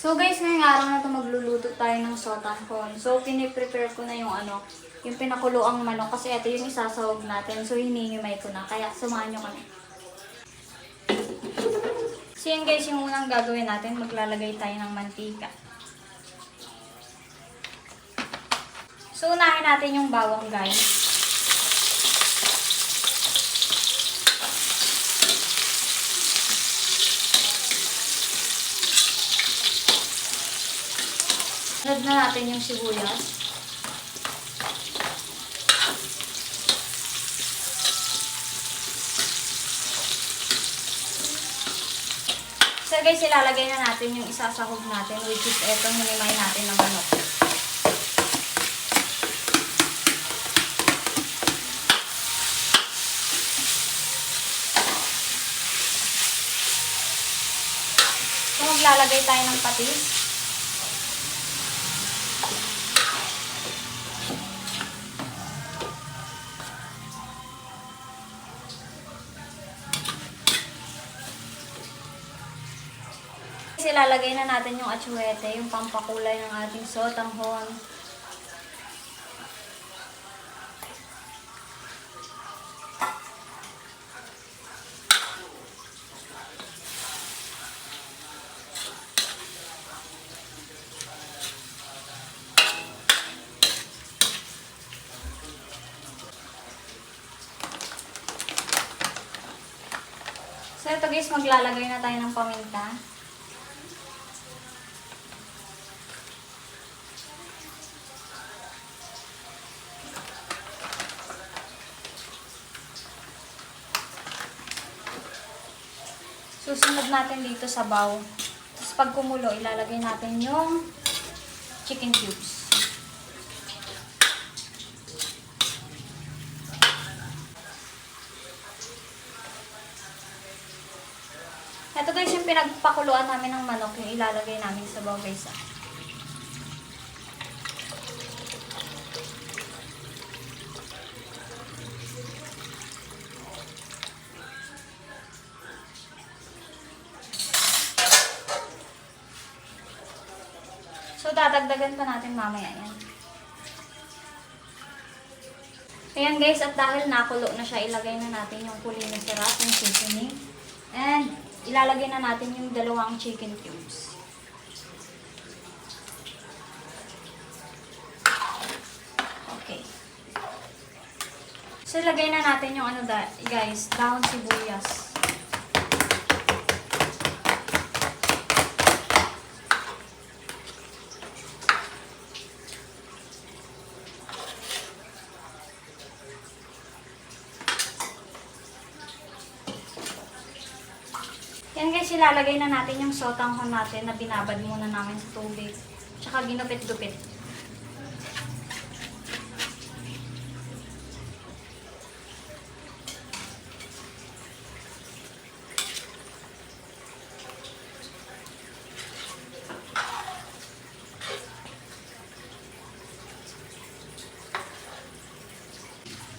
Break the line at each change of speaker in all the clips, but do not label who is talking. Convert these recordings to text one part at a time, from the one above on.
So guys, ngayong araw na ito magluluto tayo ng sotanghon. So piniprepare ko na yung pinakuloang manok kasi ito yung isasawag natin. So hinihimay ko na, kaya samahan nyo kami. So yun guys, yung unang gagawin natin, maglalagay tayo ng mantika. So unahin natin yung bawang guys. Sunod na natin yung sibuyas. So guys, ilalagay na natin yung isasahog natin, which is etong hinimay natin ng manok. So maglalagay tayo ng patis. Ilalagay na natin yung atsuete, yung pampakulay ng ating sotanghon. So ito guys, maglalagay na tayo ng paminta. Susunod natin dito sa sabaw. Tapos pag kumulo, ilalagay natin yung chicken cubes. Ito guys, yung pinagpakuluan namin ng manok, yung ilalagay namin sa sabaw guys. So, dadagdagan pa natin mamaya yan. Ayan guys, at dahil nakulo na siya, ilagay na natin yung kulina sarap, yung seasoning. And, ilalagay na natin yung 2 chicken cubes. Okay. So, ilagay na natin yung guys, dahon sibuyas. Yan guys, ilalagay na natin yung sotanghon natin na binabad muna namin sa tubig. Tsaka ginupit-gupit.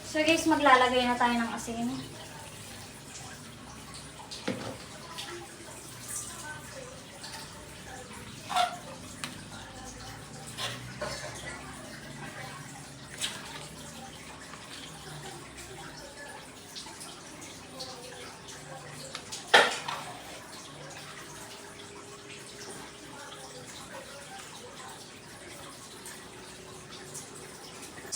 So guys, maglalagay na tayo ng asin.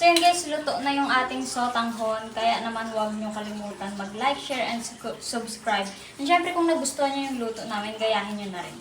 So yun guys, luto na yung ating sotanghon. Kaya naman huwag nyo kalimutan mag-like, share, and subscribe. And syempre kung nagustuhan nyo yung luto namin, gayahin nyo na rin.